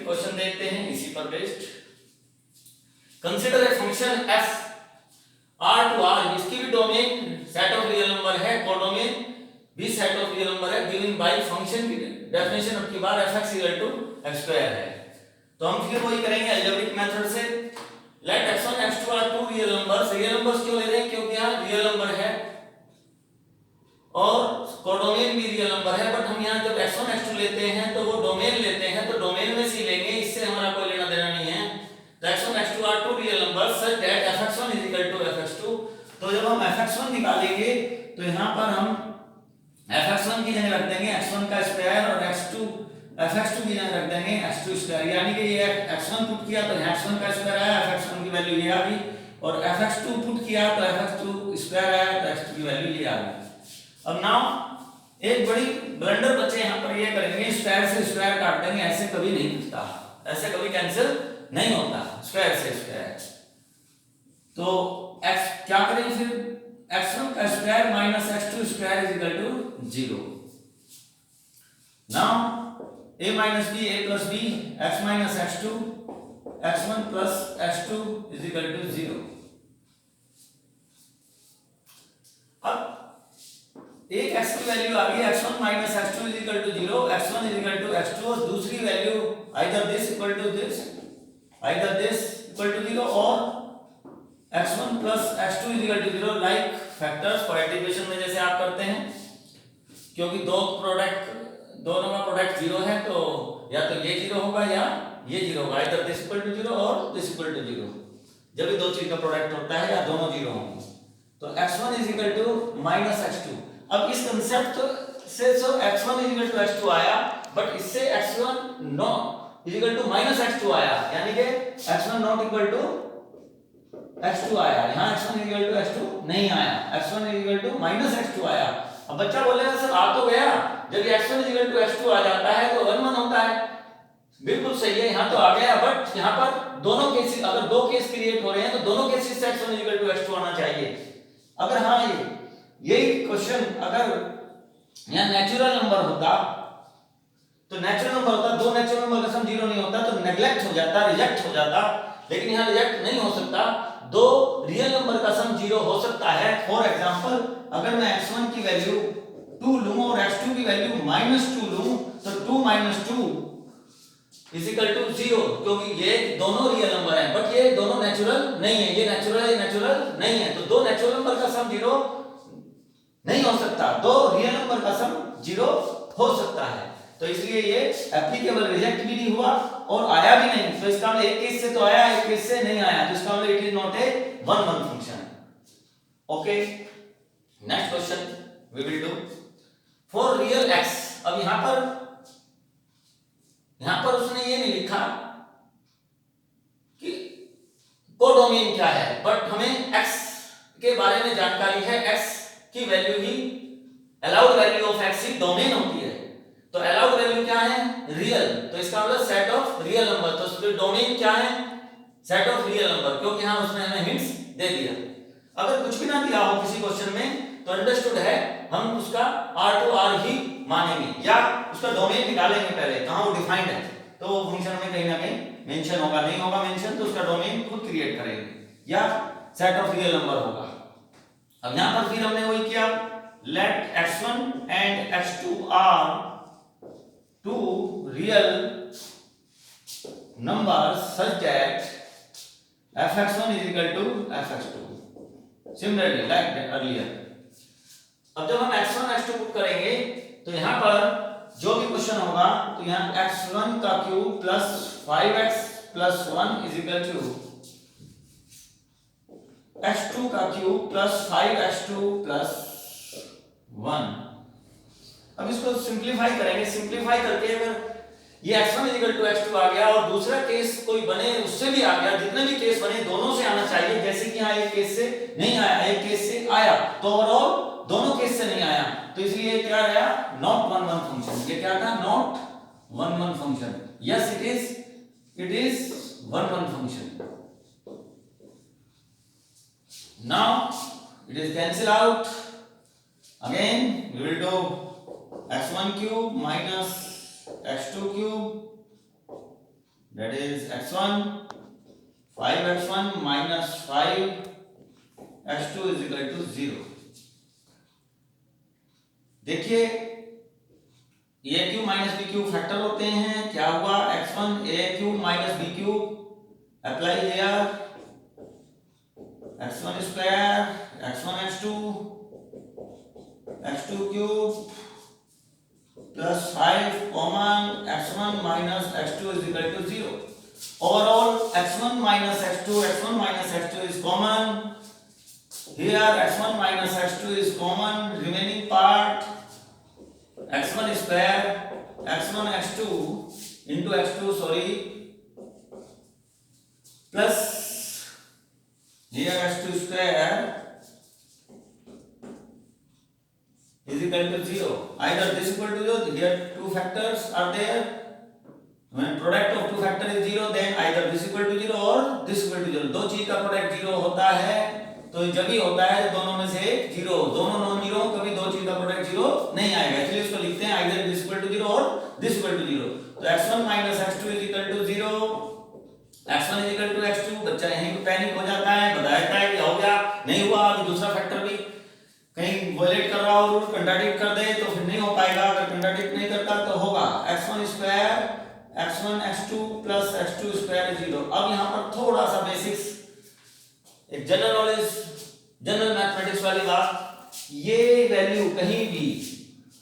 Question देखते हैं इसी पर based. Consider a function f r to r, इसकी भी domain set of real number है, कोडोमेन भी सेट ऑफ रियल नंबर है, गिवन बाय फंक्शन की डेफिनेशन अब की बार fx x स्क्वायर है। तो हम फिर वही करेंगे अलजेब्रिक मेथड से। Let x1 x2 are two real numbers. Real numbers क्यों ले रहे हैं? क्योंकि यहाँ रियल नंबर है और कोडोमेन भी रियल नंबर है, बट हम यहाँ जब x1 x2 लेते हैं तो वो डोमेन लेते हैं, तो डोमेन में से लेंगे, इससे हमारा कोई लेना देना नहीं है। तो x1 x2 are two real numbers such that fx1 fx2। तो जब हम fx1 निकालेंगे तो यहाँ पर हम fx1 की जगह रख देंगे x1 का स्क्वायर और fx2 की जगह रख देंगे x2 स्क्वायर, यानी कि ये x1 पुट किया तो x1 का स्क्वायर आया, fx1 की वैल्यू ये आ गई, और fx2 पुट किया तो fx2 स्क्वायर आया तो x2 की वैल्यू ये आ गई। अब नाउ एक बड़ी ब्लंडर बच्चे यहाँ पर ये करेंगे, स्क्वायर से स्क्वायर काट देंगे, ऐसे कभी नहीं होता, ऐसे कभी कैंसिल नहीं होता स्क्वायर से स्क्वायर। तो x क्या करेंगे फिर, x1 का square minus x2 square is equal to 0। Now a minus b, a plus b, x minus x2, x1 plus x2 is equal to 0। अब एक x की वैल्यू आ गई x1 minus x2 is equal to 0, x1 is equal to x2, और दूसरी वैल्यू either this equal to this, either this equal to 0 और x1 plus x2 is equal to 0, like factors quadratic में जैसे आप करते हैं, क्योंकि दोनों का प्रोडक्ट 0 है तो या तो ये 0 होगा या ये 0 होगा, आइदर दिस इक्वल टू 0 और दिस इक्वल टू 0, जब भी दो चीज का प्रोडक्ट होता है या दोनों 0 होंगे। तो x1 is equal to minus x2। अब इस कंसेप्ट से so x1 is equal to x2 आया, बट इससे x1 no is equal to minus x2 आया, यानी कि x1 not equal to x2 आया, यहाँ x1 is equal to x2 नहीं आया, x1 is equal to minus x2 आया। अब बच्चा बोलेगा सर आ तो गया, जब ये x1 is equal to x2 आ जाता है तो 1 1 होता है, बिल्कुल सही है, यहाँ तो आ गया, बट यहाँ पर दोनों केसेस, अगर दो केस क्रिएट हो रहे हैं तो दोनों केसेस से x1 is equal to x2 आना चाहिए। अगर हाँ यही क्वेश्चन अगर यहाँ नेचुरल नंबर होता, तो नेचुरल नंबर होता, दो नेचुरल नंबर का सम 0 नहीं होता तो नेग्लेक्ट हो जाता, रिजेक्ट हो जाता, लेकिन यहाँ रिजेक्ट नहीं हो सकता, दो रियल नंबर का सम 0 हो सकता है। फॉर एग्जांपल अगर मैं x1 की वैल्यू 2 लूं और x2 की वैल्यू -2 लूं, तो 2 - 2 इज इक्वल टू 0, क्योंकि ये दोनों रियल नंबर हैं, बट ये दोनों नेचुरल नहीं है, ये नेचुरल नहीं है, तो दो नेचुरल नंबर का सम 0 नहीं हो सकता, दो रियल नंबर का सम 0 हो सकता है, तो इसलिए ये एप्लीकेबल रिजेक्ट भी नहीं हुआ और आया भी नहीं। तो इसका मतलब एक केस से तो आया, एक केस से नहीं आया, तो इसका मतलब it is not a one one function. Okay, next question we will do for real x। अब यहां पर उसने ये नहीं लिखा कि कोडोमेन क्या है, बट हमें x के बारे में जानकारी है, x की value he allowed value of x he domain होती है, तो अलाउड वैल्यू क्या है, रियल, तो इसका मतलब सेट ऑफ रियल नंबर, तो उसके डोमेन क्या है, सेट ऑफ रियल नंबर, क्योंकि यहां उसने हमें हिंट्स दे दिया। अगर कुछ भी ना दिया हो किसी क्वेश्चन में तो अंडरस्टूड है, हम उसका r टू r ही मानेंगे या उसका डोमेन निकालेंगे पहले, कहां वो डिफाइंड है, तो वो फंक्शन में कहीं ना कहीं मेंशन होगा, नहीं होगा मेंशन तो उसका डोमेन खुद क्रिएट करेंगे या सेट ऑफ रियल नंबर होगा। अब यहां पर फिर हमने वही किया, let x1 and x2 are two real numbers such that fx1 is equal to fx2, similarly like earlier। अब जब हम x1 x2 पुट करेंगे तो यहां पर जो भी क्वेश्चन होगा तो यहां x1 का cube plus 5x plus 1 is equal to x2 का क्यूब प्लस 5x2 प्लस 1। अब इसको सिंपलीफाई करेंगे, सिंपलीफाई करके अगर ये x1 x2 आ गया और दूसरा केस कोई बने उससे भी आ गया, जितने भी केस बने दोनों से आना चाहिए, जैसे कि यहाँ एक केस से नहीं आया, एक केस से आया, तो ओवरऑल दोनों केस से नहीं आया, तो इसलिए क्या आया, नॉट वन वन फंक्शन। ये क्या था, not one one function. Yes it is one one function. Now it is cancel out, again we will do x1 cube minus x2 cube that is x1 5x1 minus 5x2 is equal to 0। देखिए a cube minus b cube factor होते हैं, क्या हुआ x1 a cube minus b cube apply here x1 square x1 x2 cube plus 5 common x1 minus x2 is equal to 0। overall x1 minus x2 is common here, x1 minus x2 is common, remaining part x1 square x1 x2 into x2 plus here x2 square is equal to 0। either this equal to 0, here two factors are there, when product of two factor is 0 then either this equal to 0 or this equal to 0। दो चीज का product 0 होता है तो जब भी होता है दोनों में से एक 0, दोनों नॉन जीरो, कभी दो चीज का प्रोडक्ट 0 नहीं आएगा, इसलिए इसको लिखते हैं either this equal to 0 और this equal to 0। तो x1 minus x2 is equal to 0, x1 is equal to x2। बच्चा यहीं पे पैनिक हो जाता है, बताता है कि हो गया, नहीं हुआ, अभी दूसरा फैक्टर भी कहीं वायलेट कर रहा हो, रूल कंट्राडिक्ट कर दे तो फिर नहीं हो पाएगा, अगर कंट्राडिक्ट नहीं करता तो होगा x1 square x1 x2 plus x2 square 0। अब यहाँ पर थोड़ा सा बेसिक्स, एक जनरल नॉलेज, जनरल मैथमेटिक्स वाली बात, ये वैल्यू कहीं भी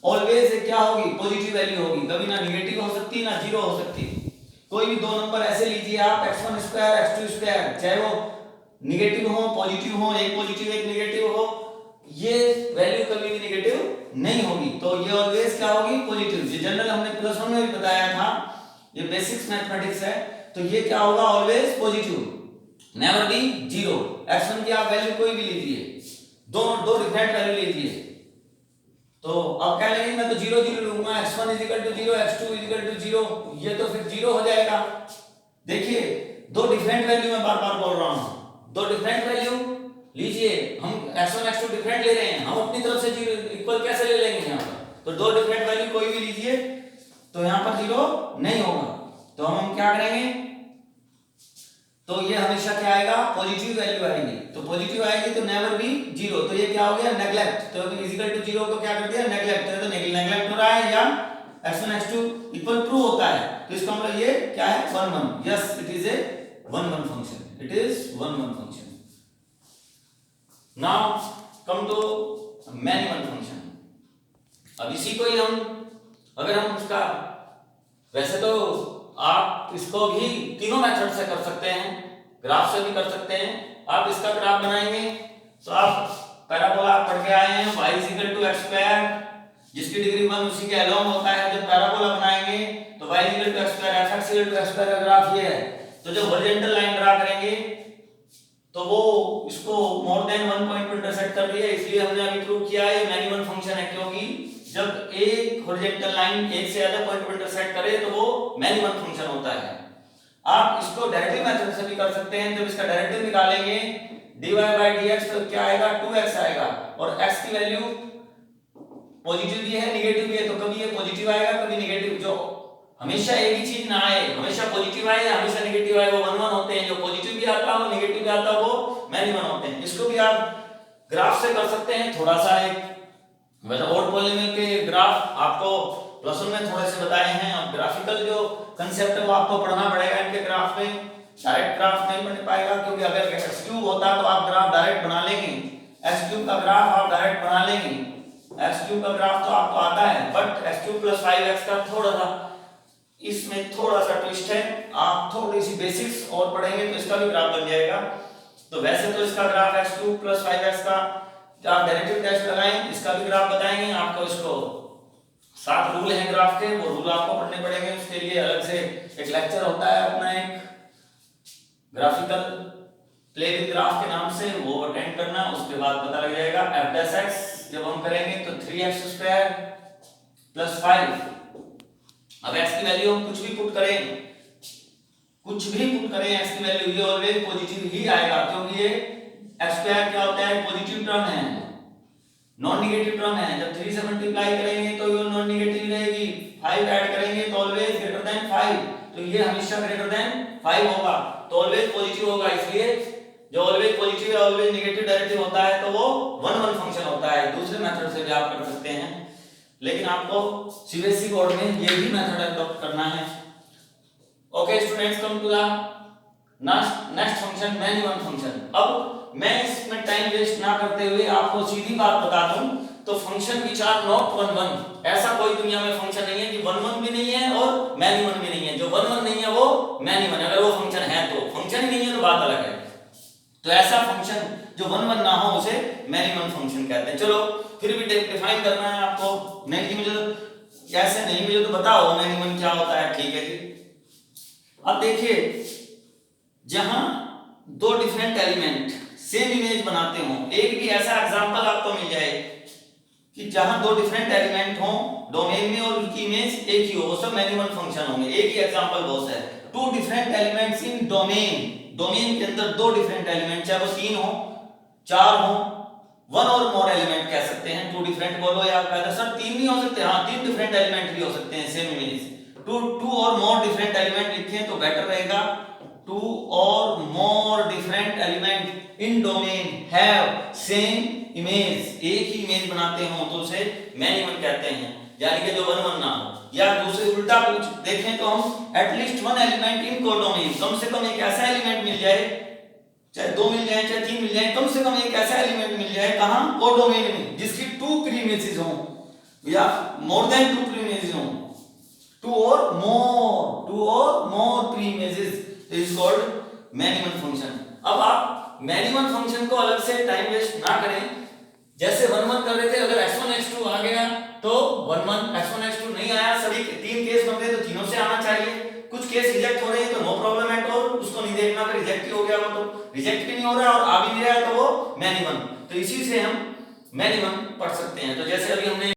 ऑलवेज क्या होगी, पॉजिटिव वैल्यू होगी, कभी ना निगेटिव हो सकती ना जीरो हो सकती। कोई भी दो नंबर ऐसे लीजिए आप x1 स्क्वायर x2 स्क्वायर, चाहे वो निगेटिव हो पॉजिटिव हो, एक पॉजिटिव एक निगेटिव हो, ये वैल्यू कभी भी निगेटिव नहीं होगी, तो ये ऑलवेज क्या होगी, पॉजिटिव। ये जनरल हमने प्लस वन में भी बताया था, ये बेसिक्स मैथमेटिक्स है, तो ये क्या होगा, always positive, never be zero. x1 की आप वैल्यू कोई भी लीजिए, दो डिफरेंट वैल्यू लीजिए, तो अब क्या लेंगे, मैं तो 0 0 लूंगा, x1 is equal to 0 x2 is equal to 0, ये तो फिर 0 हो जाएगा। देखिए दो डिफरेंट वैल्यू मैं बार-बार बोल रहा हूं, दो डिफरेंट वैल्यू लीजिए, हम x1 x2 डिफरेंट ले रहे हैं, हम अपनी तरफ से 0 इक्वल कैसे ले लेंगे यहां पर, तो दो डिफरेंट वैल्यू कोई भी लीजिए तो यहां पर 0 नहीं होगा, तो हम क्या करेंगे, तो ये हमेशा क्या आएगा, पॉजिटिव वैल्यू आएगी, तो पॉजिटिव आएगी तो नेवर बी जीरो, तो ये क्या हो गया, नेगलेक्ट, तो इक्वल टू 0 को क्या कर दिया, नेगलेक्ट, तो नेगलेक्ट हो रहा है, या x1 x2 इक्वल ट्रू होता है, तो इसका मतलब ये क्या है, 1 1, yes it is a 1 1 function, it is 1 1 function. Now come to many one function. अब इसी को ही अगर हम उसका, वैसे तो आप इसको भी तीनों मेथड से कर सकते हैं, ग्राफ से भी कर सकते हैं। आप इसका ग्राफ बनाएंगे तो आप पैराबोला पढ़ के आए हैं, y = x², जिसकी डिग्री 1 उसी के अलोंग होता है। जब पैराबोला बनाएंगे तो y = x² fx = x² का ग्राफ ये है, तो जब हॉरिजॉन्टल लाइन ड्रा करेंगे तो वो इसको मोर देन 1 पॉइंट पर इंटरसेक्ट कर रही है, इसलिए हमने अभी प्रूव किया है मैनी वन फंक्शन है, क्योंकि जब एक हॉरिजॉन्टल लाइन एक से ज्यादा पॉइंट पर इंटरसेक्ट करे तो वो मैनी वन फंक्शन होता है। आप इसको डायरेक्टली मेथड से भी कर सकते हैं। जब इसका डायरेक्टली निकालेंगे dy/dx तो क्या आएगा, 2x आएगा, और x की वैल्यू पॉजिटिव भी है निगेटिव भी है, तो कभी ये पॉजिटिव आएगा कभी निगेटिव, जो हमेशा एक ही चीज ना आए, हमेशा पॉजिटिव आए या हमेशा नेगेटिव आए, वो 1 1 होते हैं। जो पॉजिटिव भी आता हो नेगेटिव भी आता हो वो मैनी वन होते हैं। इसको भी आप ग्राफ से कर सकते हैं, थोड़ा सा एक वैसे ऑड पॉलिनोमियल के ग्राफ आपको प्लस वन में थोड़े से बताए हैं। अब ग्राफिकल जो कांसेप्ट है वो आपको पढ़ना पड़ेगा इनके ग्राफ में, डायरेक्ट ग्राफ नहीं बन पाएगा, क्योंकि अगर x³ होता तो आप ग्राफ डायरेक्ट बना लेंगे, x³ का ग्राफ आप डायरेक्ट बना लेंगे, x³ का ग्राफ तो आपको आता है, बट x³ + 5x का थोड़ा सा इसमें थोड़ा सा ट्विस्ट है, आप थोड़ी सी बेसिक्स और पढ़ेंगे तो इसका भी ग्राफ बन जाएगा। तो वैसे तो इसका ग्राफ x³ + 5x का आप डायरेक्टिव टेस्ट लगाएं, इसका भी ग्राफ बताएंगे आपको। इसको 7 रूल हैं ग्राफ के, वो रूल आपको पढ़ने पड़ेंगे, उसके लिए अलग से एक लेक्चर होता है अपना, एक ग्राफिकल प्ले विद ग्राफ के नाम से, वो अटेंड करना, उसके बाद पता लग जाएगा। f' जब हम करेंगे तो 3x² + 5। अब x की वैल्यू हम कुछ भी पुट करें x की वैल्यू, ये ऑलवेज पॉजिटिव ही आएगा, क्योंकि ये x² क्या होता है, पॉजिटिव टर्म है, नॉन नेगेटिव टर्म है। जब 3 से मल्टीप्लाई करेंगे तो ये नॉन नेगेटिव रहेगी, 5 ऐड करेंगे तो ऑलवेज ग्रेटर देन 5, तो तो ये हमेशा ग्रेटर देन 5 होगा, तो ऑलवेज पॉजिटिव होगा। इसलिए जो ऑलवेज पॉजिटिव या ऑलवेज नेगेटिव डेरिवेटिव होता है तो वो 1 1 फंक्शन होता है। दूसरे मेथड से भी आप कर सकते हैं, लेकिन आपको सीबीएसई बोर्ड में ये भी मेथड अडॉप्ट करना है। Okay students, come to the next function, many one function. अब मैं इसमें टाइम वेस्ट ना करते हुए आपको सीधी बात बता दूं, तो फंक्शन विच आर नॉट 1 1, ऐसा कोई दुनिया में फंक्शन नहीं है कि 1 1 भी नहीं है और मैनी वन भी नहीं है। जो 1 1 नहीं है वो मैनी वन, अगर वो फंक्शन है तो, फंक्शन ही नहीं है तो बात अलग है। तो ऐसा फंक्शन जो 1 1 ना हो उसे मैनी वन फंक्शन कहते हैं। चलो फिर भी डिफाइन करना है आपको, नहीं कि मुझे ऐसे नहीं, मुझे तो बताओ मैनी वन क्या होता है। ठीक है जी, अब देखिए जहां दो डिफरेंट एलिमेंट सेम इमेज बनाते हो, एक भी ऐसा एग्जांपल आपको मिल जाए कि जहां दो डिफरेंट एलिमेंट हो डोमेन में और उनकी इमेज एक ही हो, वो सब मैनी वन फंक्शन होंगे। एक ही एग्जांपल बहुत है, two different elements in domain, domain के अंदर दो डिफरेंट एलिमेंट, चाहे वो 3 हो 4 हो, 1 और मोर एलिमेंट कह सकते हैं। टू डिफरेंट बोलो या कहते सर 3 नहीं हो सकते, हाँ 3 डिफरेंट एलिमेंट भी हो सकते हैं सेम इमेज। टू और मोर डिफरेंट एलिमेंट लिखें तो बेटर रहेगा। 2 और more different element in domain have same image, एक ही इमेज बनाते हो तो उसे मैनी वन कहते हैं, यानी कि जो 1 1 ना हो। या दूसरे उल्टा पूछ देखें तो हम एटलीस्ट 1 एलिमेंट इन कोडोमेन, कम से कम एक ऐसा एलिमेंट मिल जाए, चाहे 2 मिल जाए चाहे 3 मिल जाए, कम से कम एक ऐसा एलिमेंट मिल जाए कहां, कोडोमेन में, जिसकी 2 प्रीमिसेस हो या मोर देन 2 प्रीमिसेस हो, 2 और more premises is called many one function. अब आप मैनी वन फंक्शन को अलग से टाइम वेस्ट ना करें, जैसे 1 1 कर रहे थे, अगर x1 x2 आ गया तो 1 1, x1 x2 नहीं आया, सभी 3 केस बन रहे तो तीनों से आना चाहिए। कुछ केस रिजेक्ट हो रहे हैं तो नो प्रॉब्लम एट ऑल, उसको नहीं देखना, फिर रिजेक्ट ही हो गया वो तो रिजेक्ट भी नहीं हो रहा है और आ भी नहीं रहा है तो वो मैनी वन, तो इसी से हम मैनी वन पढ़ सकते हैं। तो जैसे अभी हमने